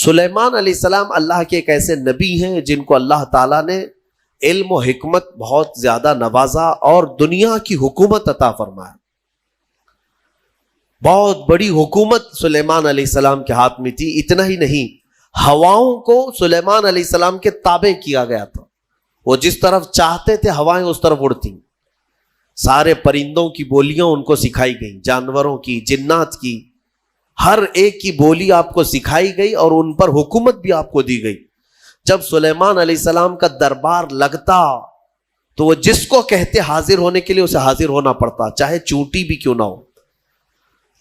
سلیمان علیہ السلام اللہ کے ایک ایسے نبی ہیں جن کو اللہ تعالیٰ نے علم و حکمت بہت زیادہ نوازا اور دنیا کی حکومت عطا فرمایا. بہت بڑی حکومت سلیمان علیہ السلام کے ہاتھ میں تھی. اتنا ہی نہیں، ہواؤں کو سلیمان علیہ السلام کے تابع کیا گیا تھا. وہ جس طرف چاہتے تھے ہوائیں اس طرف اڑتی. سارے پرندوں کی بولیاں ان کو سکھائی گئیں، جانوروں کی، جنات کی، ہر ایک کی بولی آپ کو سکھائی گئی اور ان پر حکومت بھی آپ کو دی گئی. جب سلیمان علیہ السلام کا دربار لگتا تو وہ جس کو کہتے حاضر ہونے کے لیے اسے حاضر ہونا پڑتا، چاہے چونٹی بھی کیوں نہ ہو.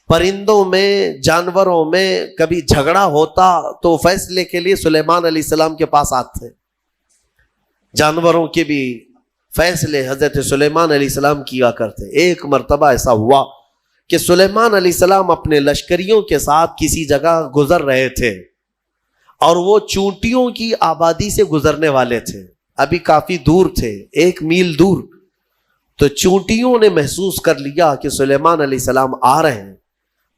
پرندوں میں، جانوروں میں کبھی جھگڑا ہوتا تو فیصلے کے لیے سلیمان علیہ السلام کے پاس آتے. جانوروں کے بھی فیصلے حضرت سلیمان علیہ السلام کیا کرتے. ایک مرتبہ ایسا ہوا کہ سلیمان علیہ السلام اپنے لشکریوں کے ساتھ کسی جگہ گزر رہے تھے اور وہ چونٹیوں کی آبادی سے گزرنے والے تھے. ابھی کافی دور تھے، 1 میل دور. تو چونٹیوں نے محسوس کر لیا کہ سلیمان علیہ السلام آ رہے ہیں.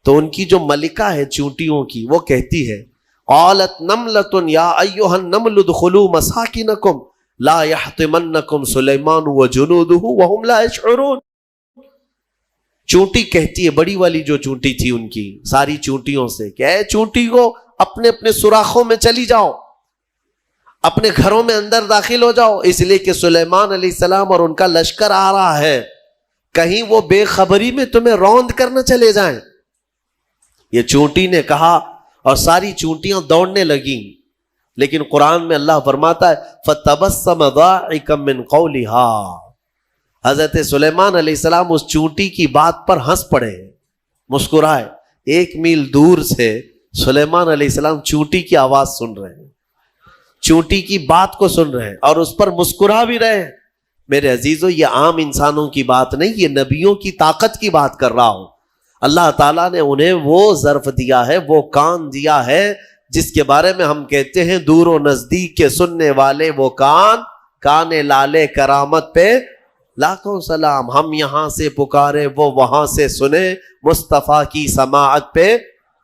تو ان کی جو ملکہ ہے چونٹیوں کی، وہ کہتی ہے قالت نملۃ یا ایھا النمل ادخلوا مساکنکم لا یحطمنکم سلیمان وجنودہ وہم لا یشعرون. چونٹی کہتی ہے، بڑی والی جو چونٹی تھی ان کی ساری چونٹیوں سے، کہ اے چونٹی کو اپنے اپنے سوراخوں میں چلی جاؤ، اپنے گھروں میں اندر داخل ہو جاؤ، اس لیے کہ سلیمان علیہ السلام اور ان کا لشکر آ رہا ہے، کہیں وہ بے خبری میں تمہیں روند کرنا چلے جائیں. یہ چونٹی نے کہا اور ساری چونٹیاں دوڑنے لگیں. لیکن قرآن میں اللہ فرماتا ہے فَتَبَسَّمَ ضَاحِكًا مِّن قَوْلِهَا، حضرت سلیمان علیہ السلام اس چونٹی کی بات پر ہنس پڑے، مسکرائے. 1 میل دور سے سلیمان علیہ السلام چونٹی کی آواز سن رہے ہیں، چونٹی کی بات کو سن رہے ہیں اور اس پر مسکرا بھی رہے ہیں. میرے عزیزو، یہ عام انسانوں کی بات نہیں، یہ نبیوں کی طاقت کی بات کر رہا ہوں. اللہ تعالیٰ نے انہیں وہ ظرف دیا ہے، وہ کان دیا ہے جس کے بارے میں ہم کہتے ہیں دور و نزدیک کے سننے والے وہ کان لالے کرامت پہ لاکھوں سلام. ہم یہاں سے پکارے وہ وہاں سے سنے، مصطفیٰ کی سماعت پہ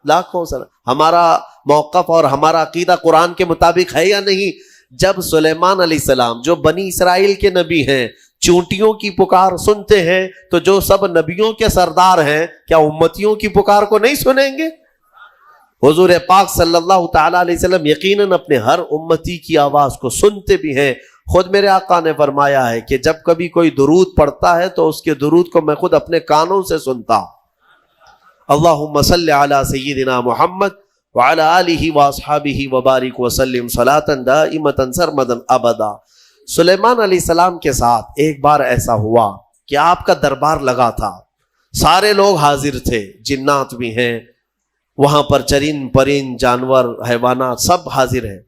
لاکھوں سلام. ہمارا موقف اور ہمارا عقیدہ قرآن کے مطابق ہے یا نہیں؟ جب سلیمان علیہ السلام جو بنی اسرائیل کے نبی ہیں چونٹیوں کی پکار سنتے ہیں تو جو سب نبیوں کے سردار ہیں کیا امتیوں کی پکار کو نہیں سنیں گے؟ حضور پاک صلی اللہ تعالیٰ علیہ وسلم یقیناً اپنے ہر امتی کی آواز کو سنتے بھی ہیں. خود میرے آقا نے فرمایا ہے کہ جب کبھی کوئی درود پڑھتا ہے تو اس کے درود کو میں خود اپنے کانوں سے سنتا ہوں. اللہم صلی علی سیدنا محمد وعلی آلہ واصحابہ وبارک وسلم صلاۃ دائمۃ سرمدا ابدا. سلیمان علیہ السلام کے ساتھ ایک بار ایسا ہوا کہ آپ کا دربار لگا تھا، سارے لوگ حاضر تھے، جنات بھی ہیں وہاں پر، چرند پرند جانور حیوانات سب حاضر ہیں.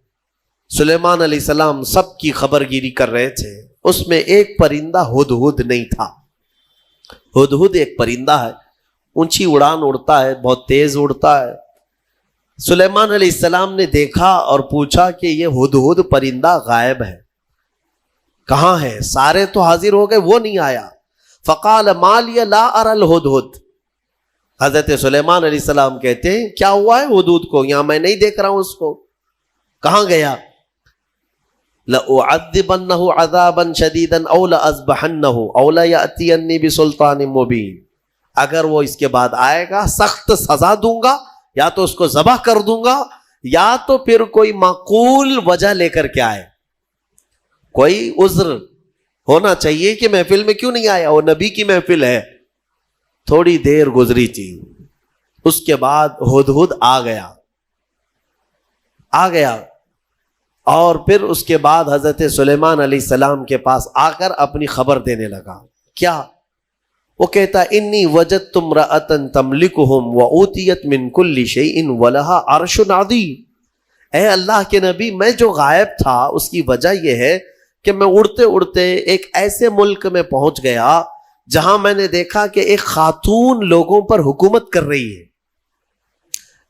سلیمان علیہ السلام سب کی خبر گیری کر رہے تھے. اس میں ایک پرندہ ہدہد نہیں تھا. ہدہد ایک پرندہ ہے، اونچی اڑان اڑتا ہے، بہت تیز اڑتا ہے. سلیمان علیہ السلام نے دیکھا اور پوچھا کہ یہ ہدہد پرندہ غائب ہے، کہاں ہے؟ سارے تو حاضر ہو گئے، وہ نہیں آیا. فقال ما لی لا اری الہدہد. حضرت سلیمان علیہ السلام کہتے ہیں کیا ہوا ہے ہدہد کو؟ یہاں میں نہیں دیکھ رہا ہوں اس کو، کہاں گیا؟ لَأُعَذِّبَنَّهُ عَذَابًا شَدِيدًا أَوْ لَأَذْبَحَنَّهُ أَوْ لَيَأْتِيَنِّي بِسُلْطَانٍ مُبِينٍ. اگر وہ اس کے بعد آئے گا سخت سزا دوں گا، یا تو اس کو ذبح کر دوں گا، یا تو پھر کوئی معقول وجہ لے کر کے آئے. کوئی عذر ہونا چاہیے کہ محفل میں کیوں نہیں آیا، وہ نبی کی محفل ہے. تھوڑی دیر گزری تھی، اس کے بعد ہدہد آ گیا اور پھر اس کے بعد حضرت سلیمان علیہ السلام کے پاس آ کر اپنی خبر دینے لگا. کیا؟ وہ کہتا انی وجدت امرأۃ تملکہم وأوتیت من کل شیء ولہا عرش عظیم. اے اللہ کے نبی، میں جو غائب تھا اس کی وجہ یہ ہے کہ میں اڑتے اڑتے ایک ایسے ملک میں پہنچ گیا جہاں میں نے دیکھا کہ ایک خاتون لوگوں پر حکومت کر رہی ہے،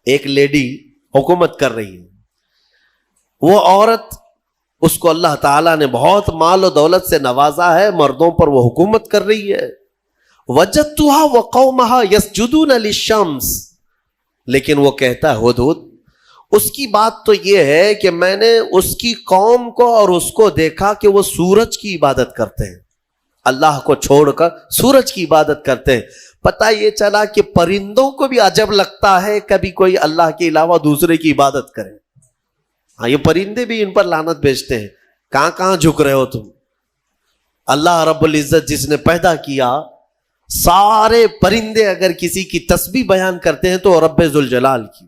ایک لیڈی حکومت کر رہی ہے. وہ عورت، اس کو اللہ تعالیٰ نے بہت مال و دولت سے نوازا ہے، مردوں پر وہ حکومت کر رہی ہے. وَجَدْتُهَا وَقَوْمَهَا يَسْجُدُونَ لِلشَّمْسِ. لیکن وہ کہتا ہے ہدہد، اس کی بات تو یہ ہے کہ میں نے اس کی قوم کو اور اس کو دیکھا کہ وہ سورج کی عبادت کرتے ہیں، اللہ کو چھوڑ کر سورج کی عبادت کرتے ہیں۔ پتہ یہ چلا کہ پرندوں کو بھی عجب لگتا ہے کبھی کوئی اللہ کے علاوہ دوسرے کی عبادت کرے۔ ہاں، یہ پرندے بھی ان پر لعنت بھیجتے ہیں، کہاں کہاں جھک رہے ہو تم؟ اللہ رب العزت جس نے پیدا کیا، سارے پرندے اگر کسی کی تسبیح بیان کرتے ہیں تو رب ذوالجلال کی۔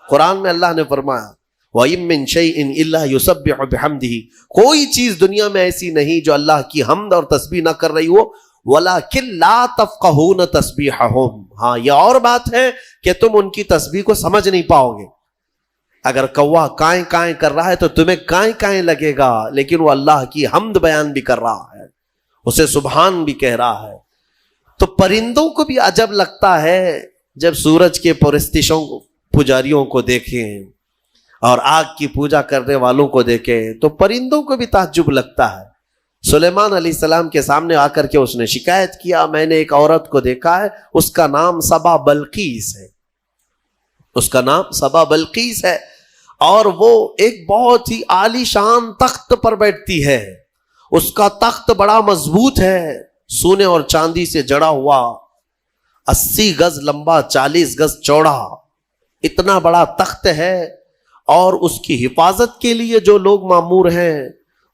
قرآن میں اللہ نے فرمایا وَإِن مِّن شَيْءٍ إِلَّا يُسَبِّحُ بِحَمْدِهِ، کوئی چیز دنیا میں ایسی نہیں جو اللہ کی حمد اور تسبیح نہ کر رہی ہو، وَلَٰكِن لَا تَفْقَهُونَ تَسْبِيحَهُمْ، ہاں یہ اور بات ہے کہ تم ان کی تسبیح کو سمجھ نہیں پاؤ گے۔ اگر کوا کائیں کائیں کر رہا ہے تو تمہیں کائیں کائیں لگے گا، لیکن وہ اللہ کی حمد بیان بھی کر رہا ہے، اسے سبحان بھی کہہ رہا ہے۔ تو پرندوں کو بھی عجب لگتا ہے جب سورج کے پرستشوں پجاریوں کو دیکھیں اور آگ کی پوجا کرنے والوں کو دیکھیں تو پرندوں کو بھی تعجب لگتا ہے۔ سلیمان علیہ السلام کے سامنے آ کر کے اس نے شکایت کیا، میں نے ایک عورت کو دیکھا ہے، اس کا نام سبا بلقیس ہے، اس کا نام سبا بلقیس ہے، اور وہ ایک بہت ہی عالی شان تخت پر بیٹھتی ہے، اس کا تخت بڑا مضبوط ہے، سونے اور چاندی سے جڑا ہوا، 80 گز لمبا 40 گز چوڑا، اتنا بڑا تخت ہے، اور اس کی حفاظت کے لیے جو لوگ مامور ہیں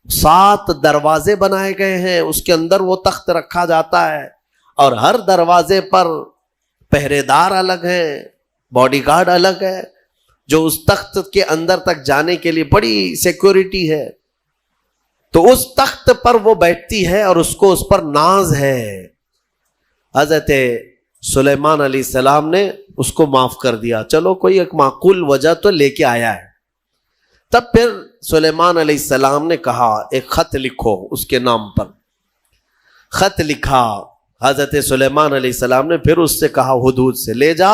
7 دروازے بنائے گئے ہیں، اس کے اندر وہ تخت رکھا جاتا ہے، اور ہر دروازے پر پہرے دار الگ ہیں، باڈی گارڈ الگ ہے، جو اس تخت کے اندر تک جانے کے لیے بڑی سیکورٹی ہے۔ تو اس تخت پر وہ بیٹھتی ہے اور اس کو اس پر ناز ہے۔ حضرت سلیمان علیہ السلام نے اس کو معاف کر دیا، چلو کوئی ایک معقول وجہ تو لے کے آیا ہے۔ تب پھر سلیمان علیہ السلام نے کہا ایک خط لکھو اس کے نام پر۔ خط لکھا، حضرت سلیمان علیہ السلام نے پھر اس سے کہا ہدہد سے لے جا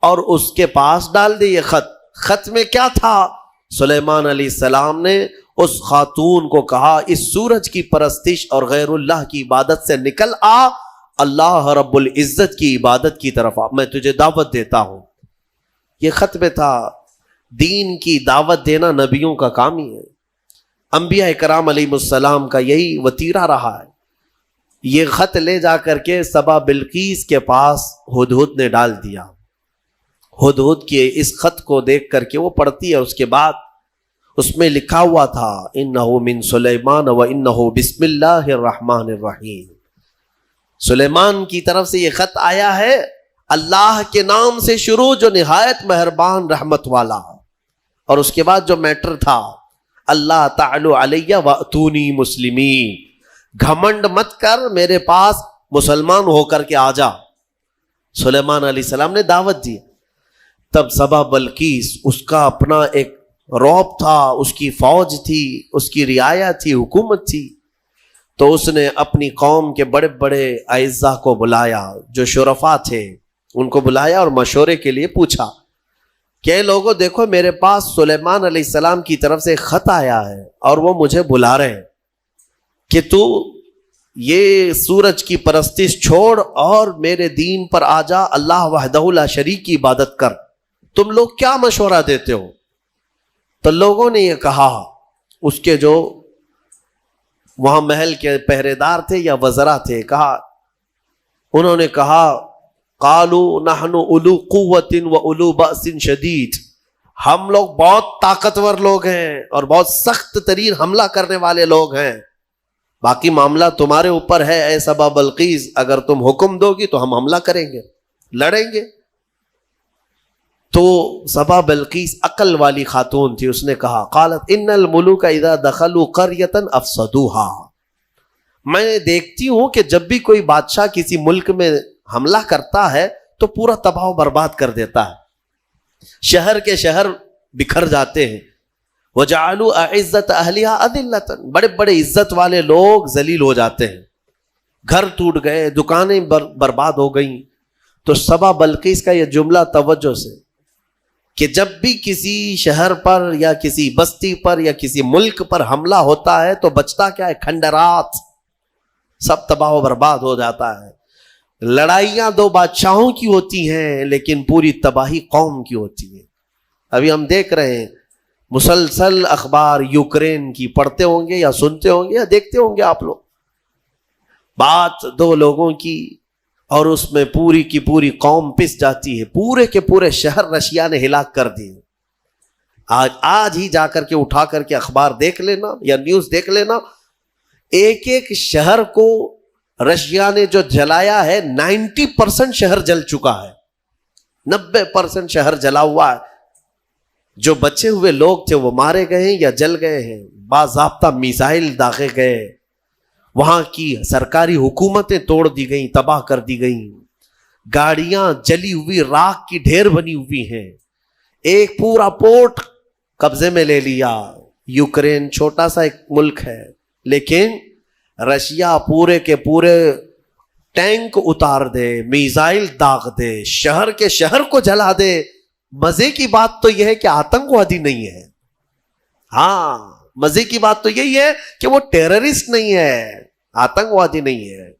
اور اس کے پاس ڈال دے یہ خط۔ خط میں کیا تھا؟ سلیمان علیہ السلام نے اس خاتون کو کہا اس سورج کی پرستش اور غیر اللہ کی عبادت سے نکل آ، اللہ رب العزت کی عبادت کی طرف آ، میں تجھے دعوت دیتا ہوں۔ یہ خط میں تھا۔ دین کی دعوت دینا نبیوں کا کام ہی ہے، انبیاء کرام علیہ السلام کا یہی وتیرہ رہا ہے۔ یہ خط لے جا کر کے سبا بلقیس کے پاس ہدہد نے ڈال دیا۔ ہدہد کے اس خط کو دیکھ کر کے وہ پڑھتی ہے، اس کے بعد اس میں لکھا ہوا تھا انہ من سلیمان و انہ بسم اللہ الرحمن الرحیم، سلیمان کی طرف سے یہ خط آیا ہے، اللہ کے نام سے شروع جو نہایت مہربان رحمت والا، اور اس کے بعد جو میٹر تھا اللہ تعالی علیہ واتونی مسلمین، گھمنڈ مت کر، میرے پاس مسلمان ہو کر کے آ جا۔ سلیمان علیہ السلام نے دعوت دی۔ تب سبا بلقیس، اس کا اپنا ایک رعب تھا، اس کی فوج تھی، اس کی رعایا تھی، حکومت تھی، تو اس نے اپنی قوم کے بڑے بڑے اعزاء کو بلایا، جو شرفاء تھے ان کو بلایا اور مشورے کے لیے پوچھا کہ لوگوں دیکھو میرے پاس سلیمان علیہ السلام کی طرف سے خط آیا ہے اور وہ مجھے بلا رہے ہیں کہ تو یہ سورج کی پرستش چھوڑ اور میرے دین پر آ جا، اللہ وحدہ لا شریک کی عبادت کر، تم لوگ کیا مشورہ دیتے ہو؟ تو لوگوں نے یہ کہا، اس کے جو وہاں محل کے پہرے دار تھے یا وزراء تھے، انہوں نے کہا قالوا نحن اولو قوت و اولو بأس شدید، ہم لوگ بہت طاقتور لوگ ہیں اور بہت سخت ترین حملہ کرنے والے لوگ ہیں، باقی معاملہ تمہارے اوپر ہے اے سبا بلقیس، اگر تم حکم دو گی تو ہم حملہ کریں گے، لڑیں گے۔ تو سبا بلقیس عقل والی خاتون تھی، اس نے کہا قالت ان الملوک اذا دخلوا قریۃ افسدوها، میں دیکھتی ہوں کہ جب بھی کوئی بادشاہ کسی ملک میں حملہ کرتا ہے تو پورا تباہ و برباد کر دیتا ہے، شہر کے شہر بکھر جاتے ہیں، وجعلوا اعزت اہلها اذلۃ، بڑے بڑے عزت والے لوگ ذلیل ہو جاتے ہیں، گھر ٹوٹ گئے، دکانیں برباد ہو گئیں۔ تو سبا بلقیس کا یہ جملہ توجہ سے کہ جب بھی کسی شہر پر یا کسی بستی پر یا کسی ملک پر حملہ ہوتا ہے تو بچتا کیا ہے؟ کھنڈرات، سب تباہ و برباد ہو جاتا ہے۔ لڑائیاں 2 بادشاہوں کی ہوتی ہیں لیکن پوری تباہی قوم کی ہوتی ہے۔ ابھی ہم دیکھ رہے ہیں مسلسل اخبار یوکرین کی پڑھتے ہوں گے یا سنتے ہوں گے یا دیکھتے ہوں گے آپ لوگ. بات دو لوگوں کی اور اس میں پوری کی پوری قوم پس جاتی ہے. پورے کے پورے شہر رشیا نے ہلاک کر دیے. آج ہی جا کر کے اٹھا کر کے اخبار دیکھ لینا یا نیوز دیکھ لینا, ایک ایک شہر کو رشیا نے جو جلایا ہے 90% شہر جل چکا ہے. 90% شہر جلا ہوا ہے. جو بچے ہوئے لوگ تھے وہ مارے گئے ہیں یا جل گئے ہیں. باضابطہ میزائل داغے گئے. وہاں کی سرکاری حکومتیں توڑ دی گئیں, تباہ کر دی گئیں. گاڑیاں جلی ہوئی راکھ کی ڈھیر بنی ہوئی ہیں. ایک پورا پورٹ قبضے میں لے لیا. یوکرین چھوٹا سا ایک ملک ہے, لیکن رشیا پورے کے پورے ٹینک اتار دے, میزائل داغ دے, شہر کے شہر کو جلا دے. مزے کی بات تو یہ ہے کہ آتنکوادی نہیں ہے. ہاں, مزے کی بات تو یہی ہے کہ وہ ٹیررسٹ نہیں ہے, آتنکوادی نہیں ہے.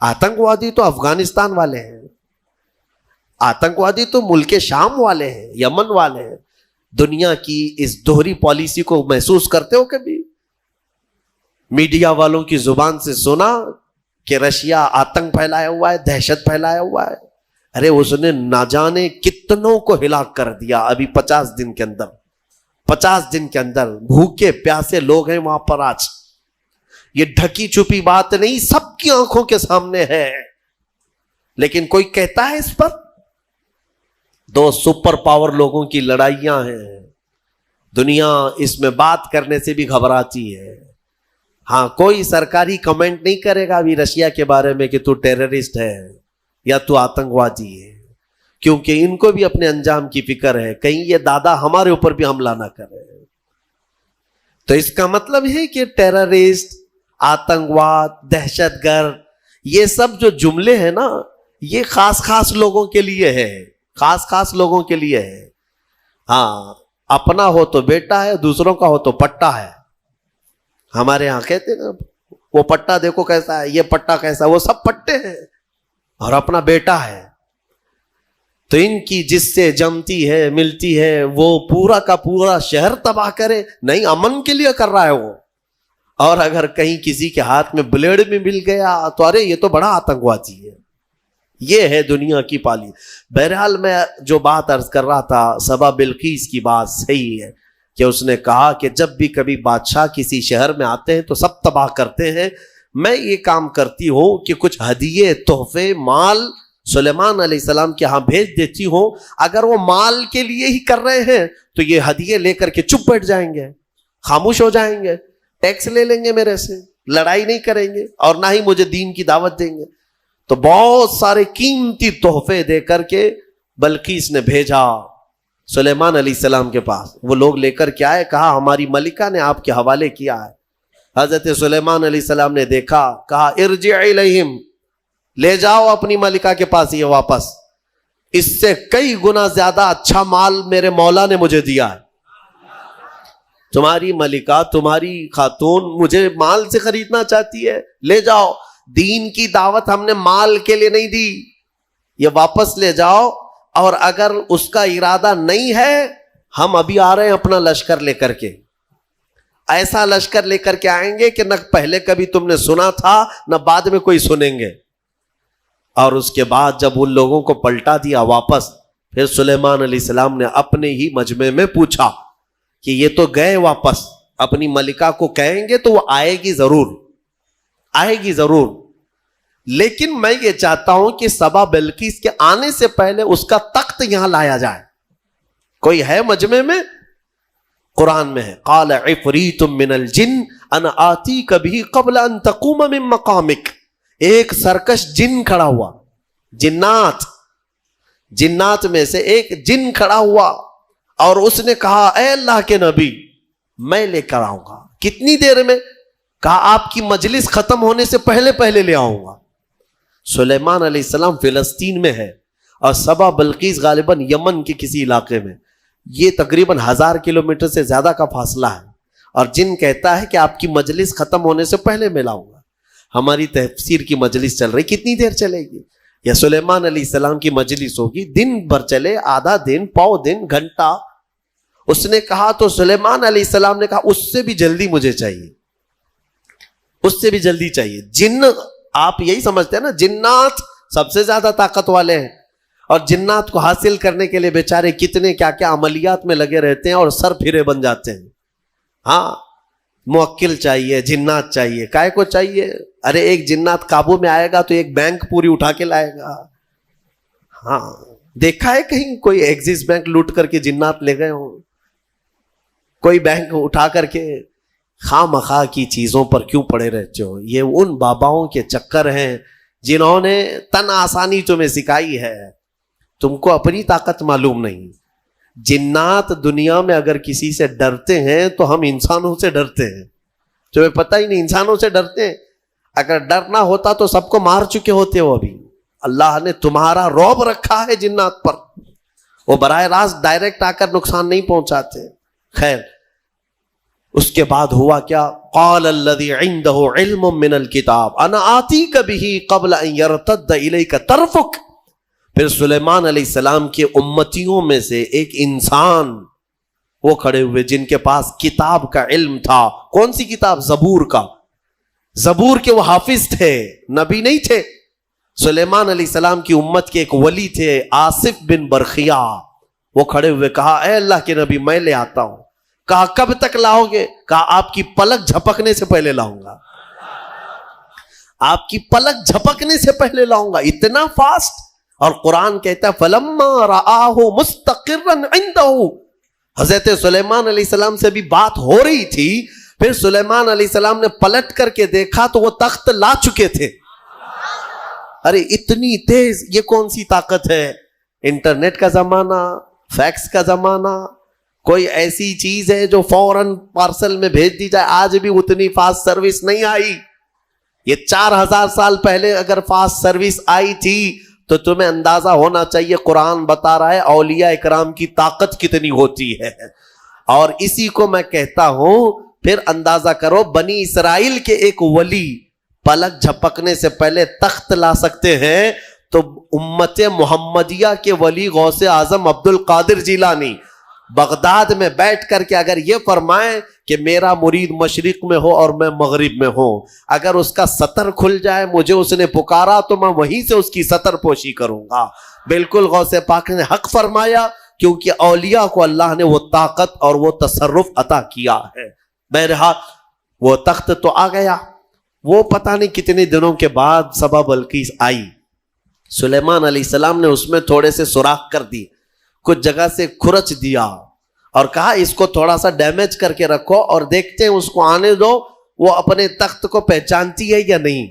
آتنکوادی تو افغانستان والے ہیں, آتنکوادی تو ملک شام والے ہیں, یمن والے ہیں. دنیا کی اس دوہری پالیسی کو محسوس کرتے ہو کبھی؟ میڈیا والوں کی زبان سے سنا کہ رشیا آتنک پھیلایا ہوا ہے, دہشت پھیلایا ہوا ہے. ارے اس نے نہ جانے کتنوں کو ہلاک کر دیا ابھی 50 دن کے اندر. 50 دن کے اندر بھوکے پیاسے لوگ ہیں وہاں پر. آج یہ ڈھکی چھپی بات نہیں, سب کی آنکھوں کے سامنے ہے. لیکن کوئی کہتا ہے اس پر؟ دو سپر پاور لوگوں کی لڑائیاں ہیں. دنیا اس میں بات کرنے سے بھی گھبراتی ہے. ہاں, کوئی سرکاری کمنٹ نہیں کرے گا ابھی رشیا کے بارے میں کہ تو ٹیررسٹ ہے یا تو آتنکوادی ہے, کیونکہ ان کو بھی اپنے انجام کی فکر ہے, کہیں یہ دادا ہمارے اوپر بھی حملہ نہ کرے. تو اس کا مطلب ہے کہ ٹیررسٹ, آتنکواد, دہشت گرد, یہ سب جو جملے ہیں نا, یہ خاص خاص لوگوں کے لیے ہے, خاص خاص لوگوں کے لیے ہے. ہاں, اپنا ہو تو بیٹا ہے, دوسروں کا ہو تو پٹا ہے. ہمارے یہاں کہتے ہیں نا, وہ پٹا دیکھو کیسا ہے, یہ پٹا کیسا ہے. وہ سب پٹے ہیں اور اپنا بیٹا ہے. تو ان کی جس سے جمتی ہے ملتی ہے وہ پورا کا پورا شہر تباہ کرے, نہیں امن کے لیے کر رہا ہے وہ. اور اگر کہیں کسی کے ہاتھ میں بلیڈ بھی مل گیا تو ارے یہ تو بڑا آتنکوادی ہے. یہ ہے دنیا کی پالی. بہرحال میں جو بات عرض کر رہا تھا, سبا بلقیس کی بات صحیح ہے کہ اس نے کہا کہ جب بھی کبھی بادشاہ کسی شہر میں آتے ہیں تو سب تباہ کرتے ہیں. میں یہ کام کرتی ہوں کہ کچھ ہدیے, تحفے, مال سلیمان علیہ السلام کے ہاں بھیج دیتی ہوں. اگر وہ مال کے لیے ہی کر رہے ہیں تو یہ ہدیے لے کر کے چپ بیٹھ جائیں گے, خاموش ہو جائیں گے, ٹیکس لے لیں گے میرے سے, لڑائی نہیں کریں گے اور نہ ہی مجھے دین کی دعوت دیں گے. تو بہت سارے قیمتی تحفے دے کر کے بلقیس نے بھیجا سلیمان علیہ السلام کے پاس. وہ لوگ لے کر کے آئے, کہا ہماری ملکہ نے آپ کے حوالے کیا ہے. حضرت سلیمان علیہ السلام نے دیکھا, کہا ارجع الیہم, لے جاؤ اپنی ملکہ کے پاس یہ واپس, اس سے کئی گنا زیادہ اچھا مال میرے مولا نے مجھے دیا ہے. تمہاری ملکہ, تمہاری خاتون مجھے مال سے خریدنا چاہتی ہے, لے جاؤ. دین کی دعوت ہم نے مال کے لیے نہیں دی, یہ واپس لے جاؤ. اور اگر اس کا ارادہ نہیں ہے, ہم ابھی آ رہے ہیں اپنا لشکر لے کر کے. ایسا لشکر لے کر کے آئیں گے کہ نہ پہلے کبھی تم نے سنا تھا نہ بعد میں کوئی سنیں گے. اور اس کے بعد جب ان لوگوں کو پلٹا دیا واپس, پھر سلیمان علیہ السلام نے اپنے ہی مجمع میں پوچھا کہ یہ تو گئے واپس, اپنی ملکہ کو کہیں گے تو وہ آئے گی ضرور, آئے گی ضرور. لیکن میں یہ چاہتا ہوں کہ سبا بلقیس کے آنے سے پہلے اس کا تخت یہاں لایا جائے. کوئی ہے مجمع میں؟ قرآن میں ہے, قال عفریت من الجن انا آتیک بہ قبل ان تقوم من مقامک. ایک سرکش جن کھڑا ہوا, جنات میں سے ایک جن کھڑا ہوا اور اس نے کہا اے اللہ کے نبی میں لے کر آؤں گا. کتنی دیر میں؟ کہا آپ کی مجلس ختم ہونے سے پہلے لے آؤں گا. سلیمان علیہ السلام فلسطین میں ہے اور سبا بلقیس غالباً یمن کے کسی علاقے میں. یہ تقریباً 1000 کلومیٹر سے زیادہ کا فاصلہ ہے. اور جن کہتا ہے کہ آپ کی مجلس ختم ہونے سے پہلے میں لاؤں گا. ہماری تفسیر کی مجلس چل رہی, کتنی دیر چلے گی؟ یا سلیمان علیہ السلام کی مجلس ہوگی دن بھر چلے, آدھا دن, پاؤ دن, گھنٹہ, اس نے کہا تو سلیمان علیہ السلام نے کہا اس سے بھی جلدی مجھے چاہیے، اس سے بھی جلدی چاہیے۔ جن، آپ یہی سمجھتے ہیں نا جنات سب سے زیادہ طاقت والے ہیں، اور جنات کو حاصل کرنے کے لیے بیچارے کتنے کیا کیا عملیات میں لگے رہتے ہیں اور سر پھرے بن جاتے ہیں۔ ہاں، موکل چاہیے، جنات چاہیے، کائے کو چاہیے؟ ارے ایک جنات قابو میں آئے گا تو ایک بینک پوری اٹھا کے لائے گا۔ ہاں، دیکھا ہے کہیں کوئی ایکسس بینک لوٹ کر کے جنات لے گئے ہوں؟ کوئی بینک اٹھا کر کے؟ خواہ مخواہ کی چیزوں پر کیوں پڑے رہتے ہو؟ یہ ان باباؤں کے چکر ہیں جنہوں نے تن آسانی تمہیں سکھائی ہے، تم کو اپنی طاقت معلوم نہیں۔ جنات دنیا میں اگر کسی سے ڈرتے ہیں تو ہم انسانوں سے ڈرتے ہیں، تمہیں پتہ ہی نہیں، انسانوں سے ڈرتے ہیں۔ اگر ڈر نہ ہوتا تو سب کو مار چکے ہوتے ہو ابھی۔ اللہ نے تمہارا رعب رکھا ہے جنات پر، وہ براہ راست ڈائریکٹ آ کر نقصان نہیں پہنچاتے۔ خیر، اس کے بعد ہوا کیا؟ قال الذی عندہ علم من الکتاب انا آتیک بہ قبل ان یرتد الیک طرفک۔ پھر سلیمان علیہ السلام کے امتیوں میں سے ایک انسان وہ کھڑے ہوئے جن کے پاس کتاب کا علم تھا۔ کون سی کتاب؟ زبور کا۔ زبور کے وہ حافظ تھے، نبی نہیں تھے۔ سلیمان علیہ السلام کی امت کے ایک ولی تھے آصف بن برخیا، وہ کھڑے ہوئے کہا اے اللہ کے نبی میں لے آتا ہوں۔ کہا کب تک لاؤ گے؟ کہا آپ کی پلک جھپکنے سے پہلے لاؤں گا، آپ کی پلک جھپکنے سے پہلے لاؤں گا۔ اتنا فاسٹ؟ اور قرآن کہتا ہے فَلَمَّا رَآهُ مُسْتَقِرًّا عِنْدَهُ۔ حضرت سلیمان علیہ السلام سے بھی بات ہو رہی تھی، پھر سلیمان علیہ السلام نے پلٹ کر کے دیکھا تو وہ تخت لا چکے تھے۔ ارے اتنی تیز، یہ کون سی طاقت ہے؟ انٹرنیٹ کا زمانہ، فیکس کا زمانہ، کوئی ایسی چیز ہے جو فوراً پارسل میں بھیج دی جائے؟ آج بھی اتنی فاسٹ سروس نہیں آئی۔ یہ 4000 سال پہلے اگر فاسٹ سروس آئی تھی تو تمہیں اندازہ ہونا چاہیے قرآن بتا رہا ہے اولیاء اکرام کی طاقت کتنی ہوتی ہے۔ اور اسی کو میں کہتا ہوں، پھر اندازہ کرو بنی اسرائیل کے ایک ولی پلک جھپکنے سے پہلے تخت لا سکتے ہیں، تو امت محمدیہ کے ولی غوث اعظم عبد القادر جیلانی بغداد میں بیٹھ کر کے اگر یہ فرمائیں کہ میرا مرید مشرق میں ہو اور میں مغرب میں ہوں، اگر اس کا سطر کھل جائے، مجھے اس نے پکارا تو میں وہیں سے اس کی سطر پوشی کروں گا۔ بالکل غوث پاک نے حق فرمایا، کیونکہ اولیاء کو اللہ نے وہ طاقت اور وہ تصرف عطا کیا ہے۔ بہرحال وہ تخت تو آ گیا، وہ پتہ نہیں کتنے دنوں کے بعد سبا بلقیس آئی، سلیمان علیہ السلام نے اس میں تھوڑے سے سوراخ کر دی، کچھ جگہ سے کھرچ دیا اور کہا اس کو تھوڑا سا ڈیمیج کر کے رکھو اور دیکھتے ہیں اس کو آنے دو وہ اپنے تخت کو پہچانتی ہے یا نہیں۔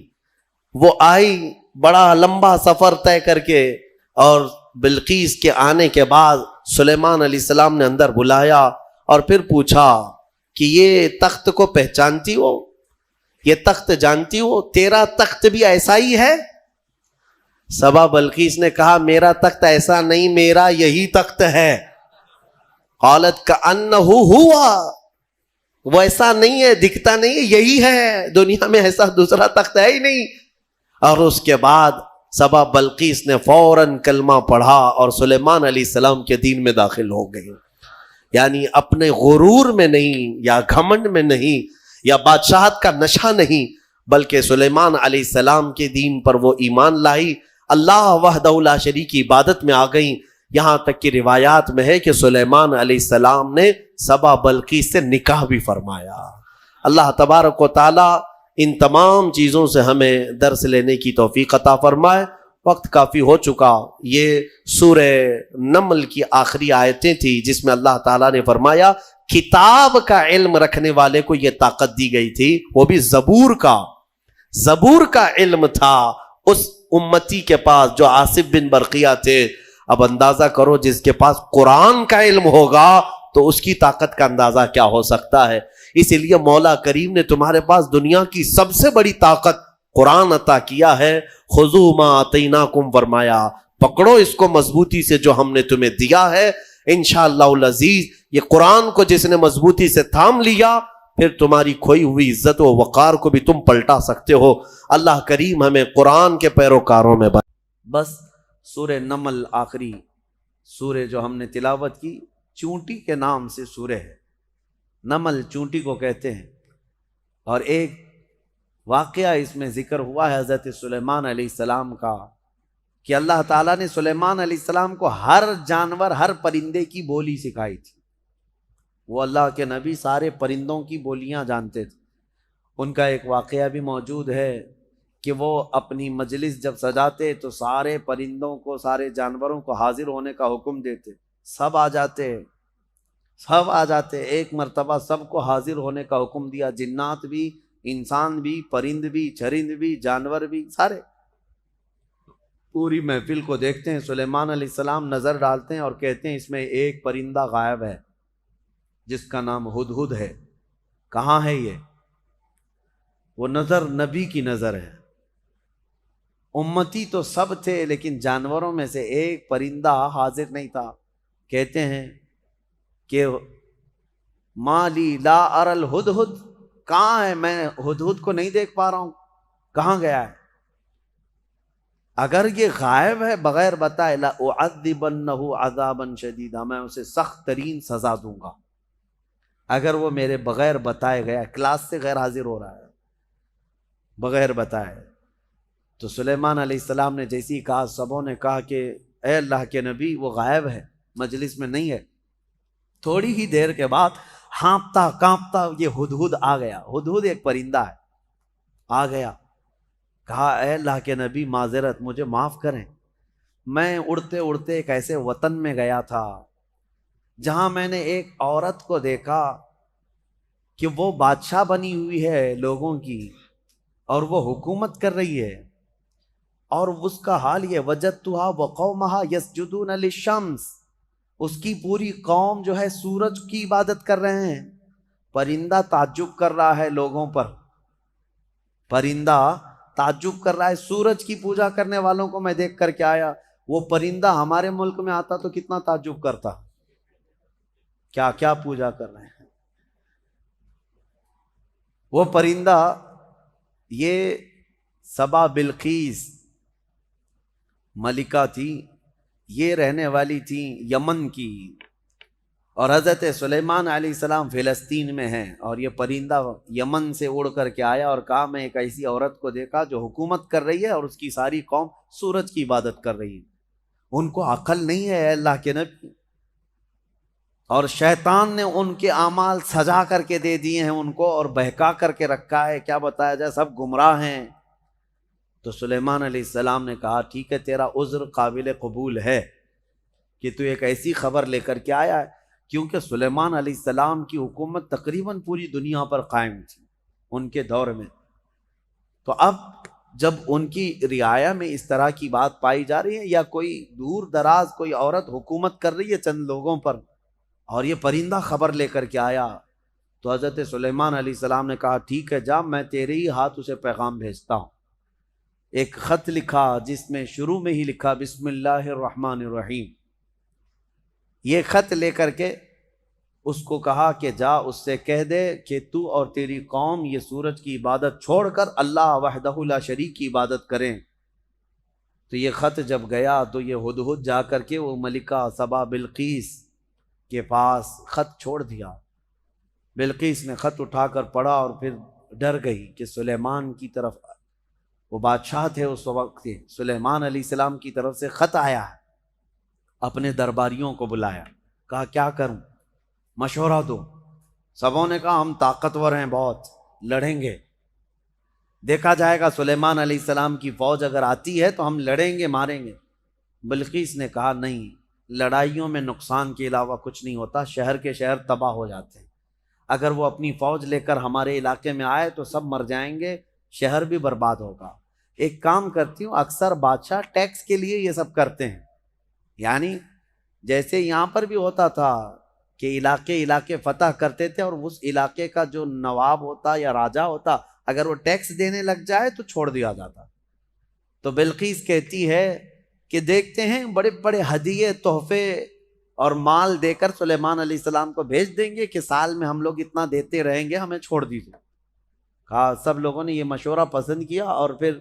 وہ آئی بڑا لمبا سفر طے کر کے، اور بلقیس کے آنے کے بعد سلیمان علیہ السلام نے اندر بلایا اور پھر پوچھا کہ یہ تخت کو پہچانتی ہو، یہ تخت جانتی ہو، تیرا تخت بھی ایسا ہی ہے؟ سبا بلقیس نے کہا میرا تخت ایسا نہیں، میرا یہی تخت ہے۔ قالت کأنہ ہوا، وہ ایسا نہیں ہے، دکھتا نہیں ہے، یہی ہے، دنیا میں ایسا دوسرا تخت ہے ہی نہیں۔ اور اس کے بعد سبا بلقیس نے فوراً کلمہ پڑھا اور سلیمان علیہ السلام کے دین میں داخل ہو گئی۔ یعنی اپنے غرور میں نہیں، یا گھمنڈ میں نہیں، یا بادشاہت کا نشہ نہیں، بلکہ سلیمان علیہ السلام کے دین پر وہ ایمان لائی، اللہ وحدہ لا شریک کی عبادت میں آ گئیں۔ یہاں تک کہ روایات میں ہے کہ سلیمان علیہ السلام نے سبا بلقیس سے نکاح بھی فرمایا۔ اللہ تبارک و تعالی ان تمام چیزوں سے ہمیں درس لینے کی توفیق عطا فرمائے۔ وقت کافی ہو چکا۔ یہ سورہ نمل کی آخری آیتیں تھی جس میں اللہ تعالیٰ نے فرمایا کتاب کا علم رکھنے والے کو یہ طاقت دی گئی تھی، وہ بھی زبور کا علم تھا اس امتی کے پاس جو آصف بن برقیہ تھے۔ اب اندازہ کرو جس کے پاس قرآن کا علم ہوگا تو اس کی طاقت کا اندازہ کیا ہو سکتا ہے۔ اس لیے مولا کریم نے تمہارے پاس دنیا کی سب سے بڑی طاقت قرآن عطا کیا ہے۔ خذوا ما آتیناکم، فرمایا پکڑو اس کو مضبوطی سے جو ہم نے تمہیں دیا ہے۔ انشاءاللہ العزیز یہ قرآن کو جس نے مضبوطی سے تھام لیا، پھر تمہاری کھوئی ہوئی عزت و وقار کو بھی تم پلٹا سکتے ہو۔ اللہ کریم ہمیں قرآن کے پیروکاروں میں بس سورہ نمل آخری سورہ جو ہم نے تلاوت کی چونٹی کے نام سے سورہ ہے، نمل چونٹی کو کہتے ہیں، اور ایک واقعہ اس میں ذکر ہوا ہے حضرت سلیمان علیہ السلام کا کہ اللہ تعالیٰ نے سلیمان علیہ السلام کو ہر جانور، ہر پرندے کی بولی سکھائی تھی۔ وہ اللہ کے نبی سارے پرندوں کی بولیاں جانتے تھے۔ ان کا ایک واقعہ بھی موجود ہے کہ وہ اپنی مجلس جب سجاتے تو سارے پرندوں کو، سارے جانوروں کو حاضر ہونے کا حکم دیتے، سب آ جاتے۔ ایک مرتبہ سب کو حاضر ہونے کا حکم دیا، جنات بھی، انسان بھی، پرند بھی، چرند بھی، جانور بھی، سارے پوری محفل کو دیکھتے ہیں۔ سلیمان علیہ السلام نظر ڈالتے ہیں اور کہتے ہیں اس میں ایک پرندہ غائب ہے جس کا نام ہدہد ہے، کہاں ہے یہ؟ وہ نظر نبی کی نظر ہے، امتی تو سب تھے لیکن جانوروں میں سے ایک پرندہ حاضر نہیں تھا۔ کہتے ہیں کہ مالی لا ارى الہدہد، کہاں ہے؟ میں ہدہد کو نہیں دیکھ پا رہا ہوں، کہاں گیا ہے؟ اگر یہ غائب ہے بغیر بتائے، لأعذبنہ عذابا شدیدا، میں اسے سخت ترین سزا دوں گا۔ اگر وہ میرے بغیر بتائے گیا، کلاس سے غیر حاضر ہو رہا ہے بغیر بتائے، تو سلیمان علیہ السلام نے جیسی کہا، سبوں نے کہا کہ اے اللہ کے نبی وہ غائب ہے، مجلس میں نہیں ہے۔ تھوڑی ہی دیر کے بعد ہانپتا کانپتا یہ ہدہد آ گیا۔ ہدہد ایک پرندہ ہے، آ گیا، کہا اے اللہ کے نبی معذرت، مجھے معاف کریں، میں اڑتے اڑتے ایک ایسے وطن میں گیا تھا جہاں میں نے ایک عورت کو دیکھا کہ وہ بادشاہ بنی ہوئی ہے لوگوں کی اور وہ حکومت کر رہی ہے، اور اس کا حال یہ وجدتها وقومها يسجدون للشمس، اس کی پوری قوم جو ہے سورج کی عبادت کر رہے ہیں۔ پرندہ تعجب کر رہا ہے لوگوں پر، پرندہ تعجب کر رہا ہے، سورج کی پوجا کرنے والوں کو میں دیکھ کر کے آیا۔ وہ پرندہ ہمارے ملک میں آتا تو کتنا تعجب کرتا، کیا کیا پوجا کر رہے ہیں۔ وہ پرندہ یہ سبا بلقیس ملکہ تھی، یہ رہنے والی تھی یمن کی، اور حضرت سلیمان علیہ السلام فلسطین میں ہیں، اور یہ پرندہ یمن سے اڑ کر کے آیا اور کہا میں ایک ایسی عورت کو دیکھا جو حکومت کر رہی ہے اور اس کی ساری قوم سورج کی عبادت کر رہی ہے، ان کو عقل نہیں ہے اے اللہ کے نبی، اور شیطان نے ان کے اعمال سجا کر کے دے دیے ہیں ان کو اور بہکا کر کے رکھا ہے، کیا بتایا جائے، سب گمراہ ہیں۔ تو سلیمان علیہ السلام نے کہا ٹھیک ہے، تیرا عذر قابل قبول ہے کہ تو ایک ایسی خبر لے کر کے آیا ہے، کیونکہ سلیمان علیہ السلام کی حکومت تقریباً پوری دنیا پر قائم تھی ان کے دور میں۔ تو اب جب ان کی رعایا میں اس طرح کی بات پائی جا رہی ہے، یا کوئی دور دراز کوئی عورت حکومت کر رہی ہے چند لوگوں پر، اور یہ پرندہ خبر لے کر کے آیا، تو حضرت سلیمان علیہ السلام نے کہا ٹھیک ہے جا، میں تیرے ہی ہاتھ اسے پیغام بھیجتا ہوں۔ ایک خط لکھا جس میں شروع میں ہی لکھا بسم اللہ الرحمن الرحیم۔ یہ خط لے کر کے اس کو کہا کہ جا اس سے کہہ دے کہ تو اور تیری قوم یہ سورج کی عبادت چھوڑ کر اللہ وحدہ لا شریک کی عبادت کریں۔ تو یہ خط جب گیا تو یہ ہدہد جا کر کے وہ ملکہ سبا بلقیس کے پاس خط چھوڑ دیا۔ بلقیس نے خط اٹھا کر پڑھا اور پھر ڈر گئی کہ سلیمان کی طرف، وہ بادشاہ تھے اس وقت کے، سلیمان علیہ السلام کی طرف سے خط آیا ہے، اپنے درباریوں کو بلایا، کہا کیا کروں، مشورہ دو۔ سبوں نے کہا ہم طاقتور ہیں، بہت لڑیں گے، دیکھا جائے گا سلیمان علیہ السلام کی فوج اگر آتی ہے تو ہم لڑیں گے، ماریں گے۔ بلقیس نے کہا نہیں، لڑائیوں میں نقصان کے علاوہ کچھ نہیں ہوتا، شہر کے شہر تباہ ہو جاتے ہیں، اگر وہ اپنی فوج لے کر ہمارے علاقے میں آئے تو سب مر جائیں گے، شہر بھی برباد ہوگا۔ ایک کام کرتی ہوں، اکثر بادشاہ ٹیکس کے لیے یہ سب کرتے ہیں، یعنی جیسے یہاں پر بھی ہوتا تھا کہ علاقے فتح کرتے تھے اور اس علاقے کا جو نواب ہوتا یا راجا ہوتا اگر وہ ٹیکس دینے لگ جائے تو چھوڑ دیا جاتا۔ تو بلقیس کہتی ہے کہ دیکھتے ہیں بڑے بڑے ہدیے، تحفے اور مال دے کر سلیمان علیہ السلام کو بھیج دیں گے کہ سال میں ہم لوگ اتنا دیتے رہیں گے، ہمیں چھوڑ دیجیے۔ کہا سب لوگوں نے یہ مشورہ پسند کیا اور پھر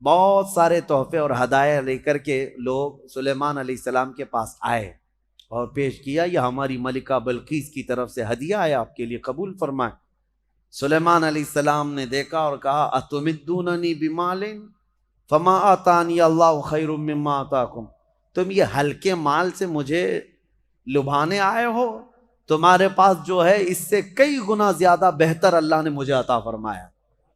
بہت سارے تحفے اور ہدایہ لے کر کے لوگ سلیمان علیہ السلام کے پاس آئے اور پیش کیا یہ ہماری ملکہ بلقیس کی طرف سے ہدیہ ہے، آپ کے لیے قبول فرمائیں۔ سلیمان علیہ السلام نے دیکھا اور کہا اتمدوننی بمال فما آتانی اللہ خیر مما آتاکم، تم یہ ہلکے مال سے مجھے لبھانے آئے ہو؟ تمہارے پاس جو ہے اس سے کئی گنا زیادہ بہتر اللہ نے مجھے عطا فرمایا،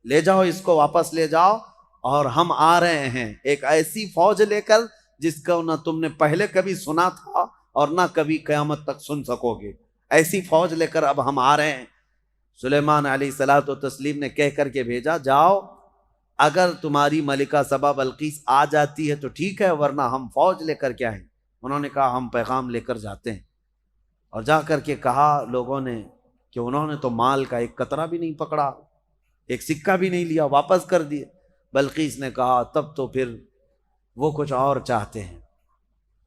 لے جاؤ اس کو، واپس لے جاؤ، اور ہم آ رہے ہیں ایک ایسی فوج لے کر جس کا نہ تم نے پہلے کبھی سنا تھا اور نہ کبھی قیامت تک سن سکو گے، ایسی فوج لے کر اب ہم آ رہے ہیں۔ سلیمان علیہ الصلوۃ والتسلیم نے کہہ کر کے بھیجا جاؤ، اگر تمہاری ملکہ سبا بلقیس آ جاتی ہے تو ٹھیک ہے، ورنہ ہم فوج لے کر کے آئیں۔ انہوں نے کہا ہم پیغام لے کر جاتے ہیں، اور جا کر کے کہا لوگوں نے کہ انہوں نے تو مال کا ایک قطرہ بھی نہیں پکڑا، ایک سکہ بھی نہیں لیا، واپس کر دیے۔ بلقیس نے کہا تب تو پھر وہ کچھ اور چاہتے ہیں۔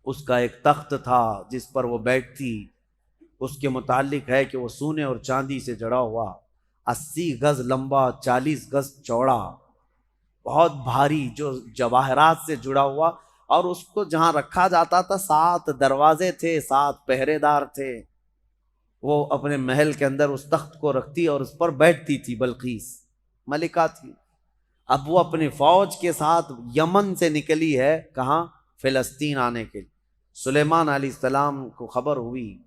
اس کا ایک تخت تھا جس پر وہ بیٹھتی، اس کے متعلق ہے کہ وہ سونے اور چاندی سے جڑا ہوا، 80 گز لمبا، 40 گز چوڑا، بہت بھاری، جو جواہرات سے جڑا ہوا، اور اس کو جہاں رکھا جاتا تھا 7 دروازے تھے، 7 پہرے دار تھے۔ وہ اپنے محل کے اندر اس تخت کو رکھتی اور اس پر بیٹھتی تھی، بلقیس ملکہ تھی۔ اب وہ اپنی فوج کے ساتھ یمن سے نکلی ہے، کہاں؟ فلسطین آنے کے لیے۔ سلیمان علیہ السلام کو خبر ہوئی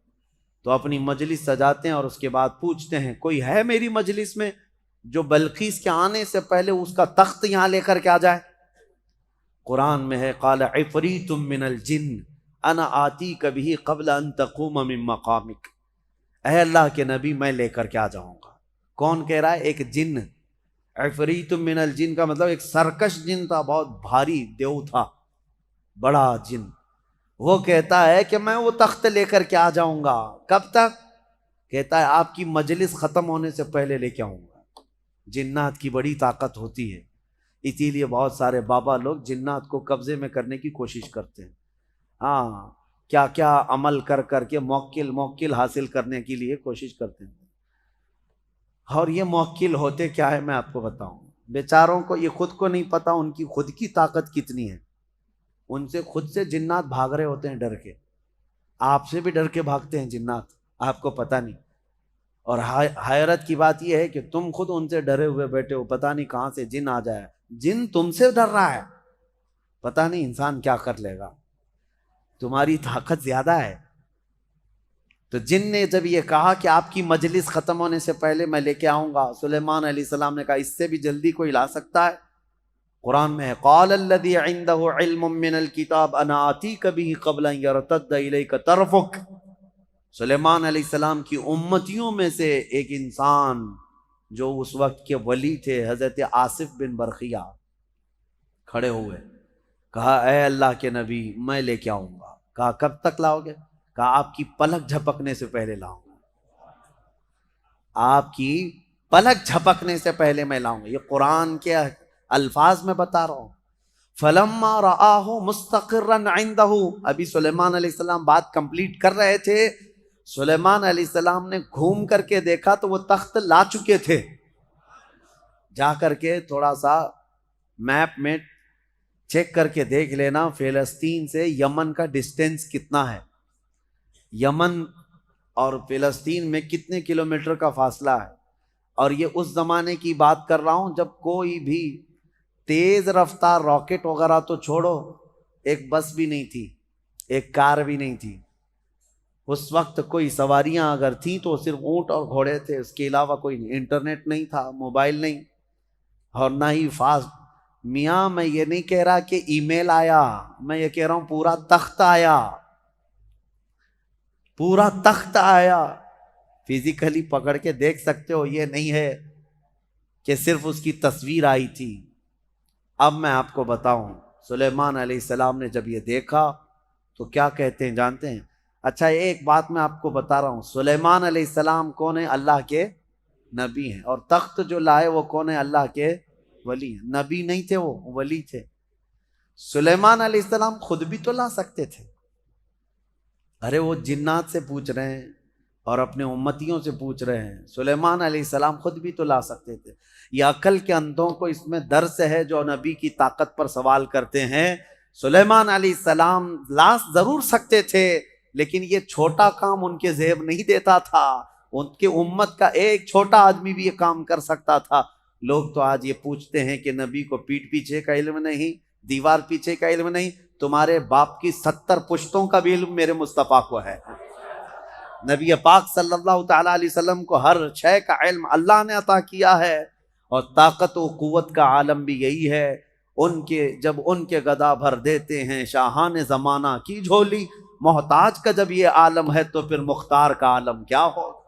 تو اپنی مجلس سجاتے ہیں اور اس کے بعد پوچھتے ہیں کوئی ہے میری مجلس میں جو بلقیس کے آنے سے پہلے اس کا تخت یہاں لے کر کے آ جائے؟ قرآن میں ہے قال عفریت من الجن انا آتیک بہ قبل ان تقوم من مقامک، اے اللہ کے نبی میں لے کر کے آ جاؤں گا۔ کون کہہ رہا ہے؟ ایک جن۔ عفریت من الجن کا مطلب ایک سرکش جن تھا، بہت بھاری دیو تھا، بڑا جن۔ وہ کہتا ہے کہ میں وہ تخت لے کر کے آ جاؤں گا۔ کب تک؟ کہتا ہے آپ کی مجلس ختم ہونے سے پہلے لے کے آؤں گا۔ جنات کی بڑی طاقت ہوتی ہے، اسی لیے بہت سارے بابا لوگ جنات کو قبضے میں کرنے کی کوشش کرتے ہیں۔ ہاں، کیا کیا عمل کر کر کے موکل حاصل کرنے کے لیے کوشش کرتے ہیں، اور یہ موکل ہوتے کیا ہے میں آپ کو بتاؤں۔ بیچاروں کو یہ خود کو نہیں پتا ان کی خود کی طاقت کتنی ہے، ان سے خود سے جنات بھاگ رہے ہوتے ہیں ڈر کے، آپ سے بھی ڈر کے بھاگتے ہیں جنات، آپ کو پتہ نہیں۔ اور حیرت کی بات یہ ہے کہ تم خود ان سے ڈرے ہوئے بیٹھے ہو، پتہ نہیں کہاں سے جن آ جائے، جن تم سے ڈر رہا ہے، پتہ نہیں انسان کیا کر لے گا، تمہاری طاقت زیادہ ہے۔ تو جن نے جب یہ کہا کہ آپ کی مجلس ختم ہونے سے پہلے میں لے کے آؤں گا، سلیمان علیہ السلام نے کہا اس سے بھی جلدی کوئی لا سکتا ہے؟ قرآن میں ہے قال الذی عنده علم من الکتاب انا آتیک بہ قبل ان یرتد الیک طرفک۔ سلیمان علیہ السلام کی امتیوں میں سے ایک انسان جو اس وقت کے ولی تھے، حضرت آصف بن برخیہ، کھڑے ہوئے، کہا اے اللہ کے نبی میں لے کے آؤں گا۔ کہا کب تک لاؤ گے؟ کہا آپ کی پلک جھپکنے سے پہلے لاؤں گا، آپ کی پلک جھپکنے سے پہلے میں لاؤں گا۔ یہ قرآن کے الفاظ میں بتا رہا ہوں۔ فلما رآہ مستقرا عنده، ابھی سلیمان علیہ السلام بات کمپلیٹ کر رہے تھے، سلیمان علیہ السلام نے گھوم کر کے دیکھا تو وہ تخت لا چکے تھے۔ جا کر کے تھوڑا سا میپ میں چیک کر کے دیکھ لینا فلسطین سے یمن کا ڈسٹینس کتنا ہے، یمن اور فلسطین میں کتنے کلومیٹر کا فاصلہ ہے۔ اور یہ اس زمانے کی بات کر رہا ہوں جب کوئی بھی تیز رفتار راکٹ وغیرہ تو چھوڑو، ایک بس بھی نہیں تھی، ایک کار بھی نہیں تھی۔ اس وقت کوئی سواریاں اگر تھیں تو صرف اونٹ اور گھوڑے تھے، اس کے علاوہ کوئی نہیں، انٹرنیٹ نہیں تھا، موبائل نہیں، اور نہ ہی فاسٹ۔ میاں میں یہ نہیں کہہ رہا کہ ای میل آیا، میں یہ کہہ رہا ہوں پورا تخت آیا، پورا تخت آیا، فزیکلی پکڑ کے دیکھ سکتے ہو، یہ نہیں ہے کہ صرف اس کی تصویر آئی تھی۔ اب میں آپ کو بتاؤں سلیمان علیہ السلام نے جب یہ دیکھا تو کیا کہتے ہیں جانتے ہیں؟ اچھا ایک بات میں آپ کو بتا رہا ہوں، سلیمان علیہ السلام کون ہے؟ اللہ کے نبی ہیں، اور تخت جو لائے وہ کون ہے؟ اللہ کے ولی ہیں، نبی نہیں تھے، وہ ولی تھے۔ سلیمان علیہ السلام خود بھی تو لا سکتے تھے، ارے وہ جنات سے پوچھ رہے ہیں اور اپنے امتیوں سے پوچھ رہے ہیں، سلیمان علیہ السلام خود بھی تو لا سکتے تھے۔ یہ عقل کے اندھوں کو اس میں درس ہے جو نبی کی طاقت پر سوال کرتے ہیں۔ سلیمان علیہ السلام لا ضرور سکتے تھے، لیکن یہ چھوٹا کام ان کے زیب نہیں دیتا تھا، ان کے امت کا ایک چھوٹا آدمی بھی یہ کام کر سکتا تھا۔ لوگ تو آج یہ پوچھتے ہیں کہ نبی کو پیٹھ پیچھے کا علم نہیں، دیوار پیچھے کا علم نہیں، تمہارے باپ کی 70 پشتوں کا بھی علم میرے مصطفیٰ کو ہے۔ نبی پاک صلی اللہ تعالیٰ علیہ وسلم کو ہر شے کا علم اللہ نے عطا کیا ہے، اور طاقت و قوت کا عالم بھی یہی ہے۔ جب ان کے گدا بھر دیتے ہیں شاہان زمانہ کی جھولی، محتاج کا جب یہ عالم ہے تو پھر مختار کا عالم کیا ہوگا؟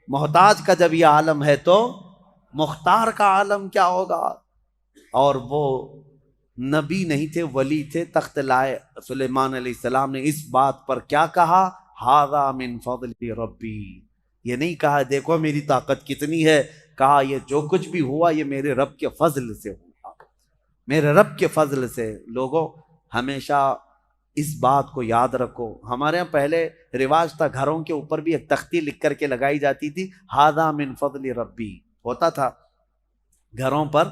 محتاج کا جب یہ عالم ہے تو مختار کا عالم کیا ہوگا؟ اور وہ نبی نہیں تھے، ولی تھے، تخت لائے۔ سلیمان علیہ السلام نے اس بات پر کیا کہا؟ ھذا من فضل ربی، یہ نہیں کہا دیکھو میری طاقت کتنی ہے، کہا یہ جو کچھ بھی ہوا یہ میرے رب کے فضل سے ہوا، میرے رب کے فضل سے۔ لوگوں ہمیشہ اس بات کو یاد رکھو۔ ہمارے یہاں پہلے رواج تھا گھروں کے اوپر بھی ایک تختی لکھ کر کے لگائی جاتی تھی، ھذا من فضل ربی ہوتا تھا، گھروں پر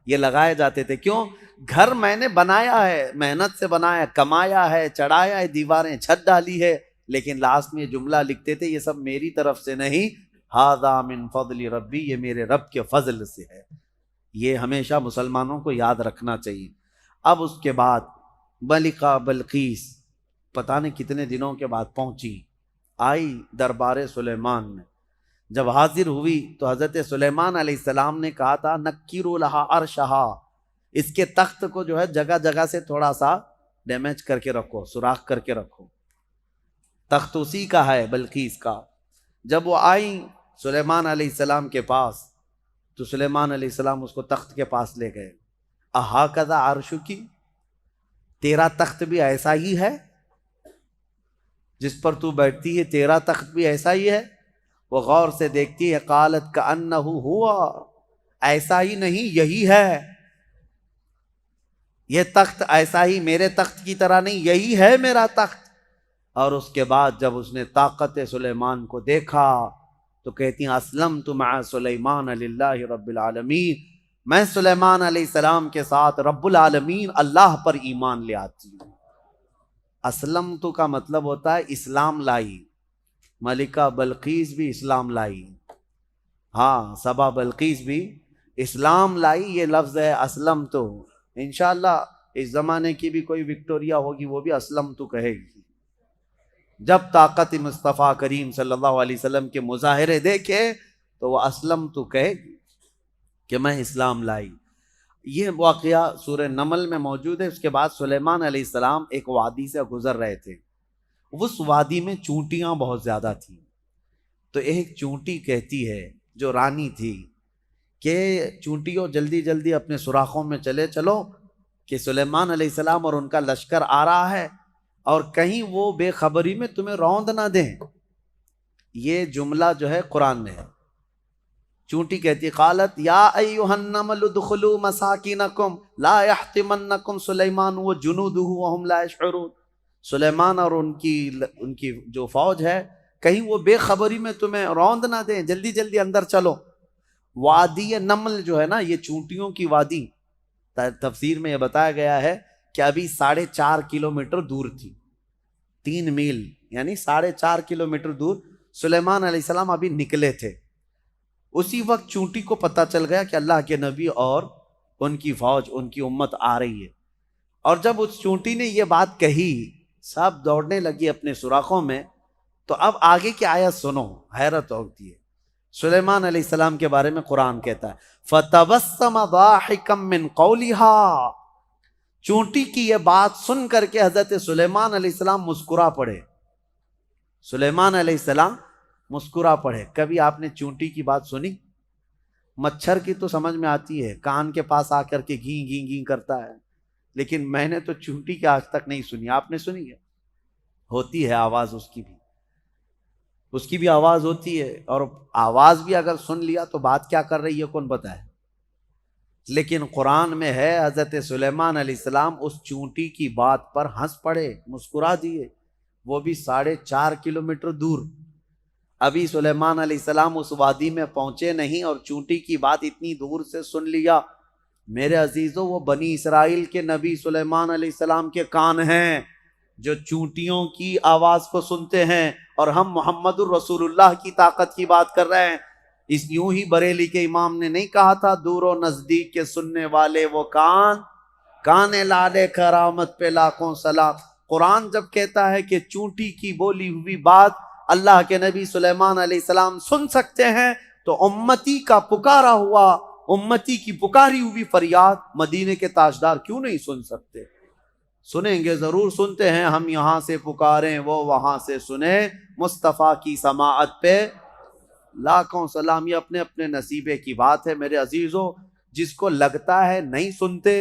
یہ لگائے جاتے تھے۔ کیوں؟ گھر میں نے بنایا ہے، محنت سے بنایا، کمایا ہے، چڑھایا ہے، دیواریں چھت ڈالی ہے، لیکن لاسٹ میں یہ جملہ لکھتے تھے یہ سب میری طرف سے نہیں، ھذا من فضل ربی، یہ میرے رب کے فضل سے ہے۔ یہ ہمیشہ مسلمانوں کو یاد رکھنا چاہیے۔ اب اس کے بعد ملکہ بلقیس پتہ نہیں کتنے دنوں کے بعد پہنچی، آئی دربار سلیمان میں۔ جب حاضر ہوئی تو حضرت سلیمان علیہ السلام نے کہا تھا نکروا لہا عرشہا، اس کے تخت کو جو ہے جگہ جگہ سے تھوڑا سا ڈیمیج کر کے رکھو، سوراخ کر کے رکھو۔ تخت اسی کا ہے، بلقیس کا۔ جب وہ آئیں سلیمان علیہ السلام کے پاس تو سلیمان علیہ السلام اس کو تخت کے پاس لے گئے۔ اہاکذا عرشکی، تیرا تخت بھی ایسا ہی ہے جس پر تو بیٹھتی ہے، تیرا تخت بھی ایسا ہی ہے؟ وہ غور سے دیکھتی ہے، قالت کأنہ ہوا، ایسا ہی نہیں یہی ہے، یہ تخت ایسا ہی میرے تخت کی طرح نہیں، یہی ہے میرا تخت۔ اور اس کے بعد جب اس نے طاقت سلیمان کو دیکھا تو کہتی ہیں اسلمت مع سلیمان للہ رب العالمین، میں سلیمان علیہ السلام کے ساتھ رب العالمین اللہ پر ایمان لے آتی ہوں۔ اسلمت کا مطلب ہوتا ہے اسلام لائی، ملکہ بلقیس بھی اسلام لائی، ہاں سبا بلقیس بھی اسلام لائی، یہ لفظ ہے اسلمت۔ انشاءاللہ اس زمانے کی بھی کوئی وکٹوریا ہوگی وہ بھی اسلمت کہے گی، جب طاقت مصطفیٰ کریم صلی اللہ علیہ وسلم کے مظاہرے دیکھے تو وہ اسلمت کہے گی کہ میں اسلام لائی۔ یہ واقعہ سورہ نمل میں موجود ہے۔ اس کے بعد سلیمان علیہ السلام ایک وادی سے گزر رہے تھے، اس وادی میں چونٹیاں بہت زیادہ تھیں، تو ایک چونٹی کہتی ہے جو رانی تھی کہ چونٹیوں جلدی جلدی اپنے سوراخوں میں چلو کہ سلیمان علیہ السلام اور ان کا لشکر آ رہا ہے، اور کہیں وہ بے خبری میں تمہیں روند نہ دیں۔ یہ جملہ جو ہے قرآن میں ہے۔ چونٹی کہتی قالت یا ایھا النمل ادخلوا مساکنکم لا یحطمنکم سلیمان وجنودہ وہم لا یشعرون، سلیمان اور ان کی جو فوج ہے کہیں وہ بے خبری میں تمہیں روند نہ دیں، جلدی جلدی اندر چلو۔ وادی نمل جو ہے نا، یہ چونٹیوں کی وادی، تفسیر میں یہ بتایا گیا ہے کہ ابھی 4.5 کلومیٹر دور تھی، 3 میل یعنی 4.5 کلومیٹر دور سلیمان علیہ السلام ابھی نکلے تھے۔ اسی وقت چونٹی کو پتہ چل گیا کہ اللہ کے نبی اور ان کی فوج، ان کی امت آ رہی ہے، اور جب اس چونٹی نے یہ بات کہی سب دوڑنے لگی اپنے سوراخوں میں۔ تو اب آگے کی آیت سنو، حیرت ہوتی ہے۔ سلیمان علیہ السلام کے بارے میں قرآن کہتا ہے فَتَبَسَّمَ ضَاحِكًا مِّن قَوْلِهَا، چونٹی کی یہ بات سن کر کے حضرت سلیمان علیہ السلام مسکرا پڑے۔ سلیمان علیہ السلام مسکرا پڑے۔ کبھی آپ نے چونٹی کی بات سنی؟ مچھر کی تو سمجھ میں آتی ہے، کان کے پاس آ کر کے گیں گیں گیں کرتا ہے، لیکن میں نے تو چونٹی کی آج تک نہیں سنی۔ آپ نے سنی ہے؟ ہوتی ہے آواز اس کی بھی آواز ہوتی ہے، اور آواز بھی اگر سن لیا تو بات کیا کر رہی ہے کون بتائے۔ لیکن قرآن میں ہے حضرت سلیمان علیہ السلام اس چونٹی کی بات پر ہنس پڑے، مسکرا دیے، وہ بھی 4.5 کلومیٹر دور۔ ابھی سلیمان علیہ السلام اس وادی میں پہنچے نہیں اور چونٹی کی بات اتنی دور سے سن لیا۔ میرے عزیزوں، وہ بنی اسرائیل کے نبی سلیمان علیہ السلام کے کان ہیں، جو چونٹیوں کی آواز کو سنتے ہیں، اور ہم محمد الرسول اللہ کی طاقت کی بات کر رہے ہیں۔ اس یوں ہی بریلی کے امام نے نہیں کہا تھا دور و نزدیک کے سننے والے وہ کان لالے کرامت پہ لاکھوں سلام۔ قرآن جب کہتا ہے کہ چونٹی کی بولی ہوئی بات اللہ کے نبی سلیمان علیہ السلام سن سکتے ہیں، تو امتی کا پکارا ہوا، امتی کی پکاری ہوئی فریاد مدینے کے تاجدار کیوں نہیں سن سکتے؟ سنیں گے، ضرور سنتے ہیں۔ ہم یہاں سے پکاریں، وہ وہاں سے سنیں، مصطفیٰ کی سماعت پہ لاکھوں سلام۔ یہ اپنے اپنے نصیبے کی بات ہے میرے عزیزو۔ جس کو لگتا ہے نہیں سنتے،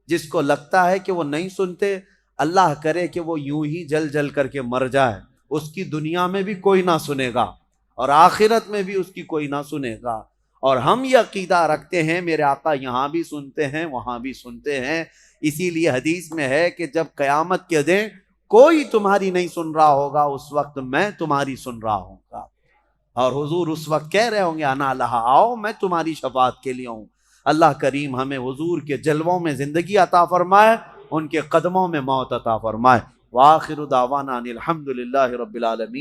جس کو لگتا ہے کہ وہ نہیں سنتے، اللہ کرے کہ وہ یوں ہی جل جل کر کے مر جائے، اس کی دنیا میں بھی کوئی نہ سنے گا اور آخرت میں بھی اس کی کوئی نہ سنے گا۔ اور ہم یہ عقیدہ رکھتے ہیں میرے آقا یہاں بھی سنتے ہیں وہاں بھی سنتے ہیں۔ اسی لیے حدیث میں ہے کہ جب قیامت کے دن کوئی تمہاری نہیں سن رہا ہوگا، اس وقت میں تمہاری سن رہا ہوں گا، اور حضور اس وقت کہہ رہے ہوں گے انا لہا، آؤ میں تمہاری شفاعت کے لیے ہوں۔ اللہ کریم ہمیں حضور کے جلووں میں زندگی عطا فرمائے، ان کے قدموں میں موت عطا فرمائے۔ وآخر دعوانا ان الحمد للہ رب العالمین۔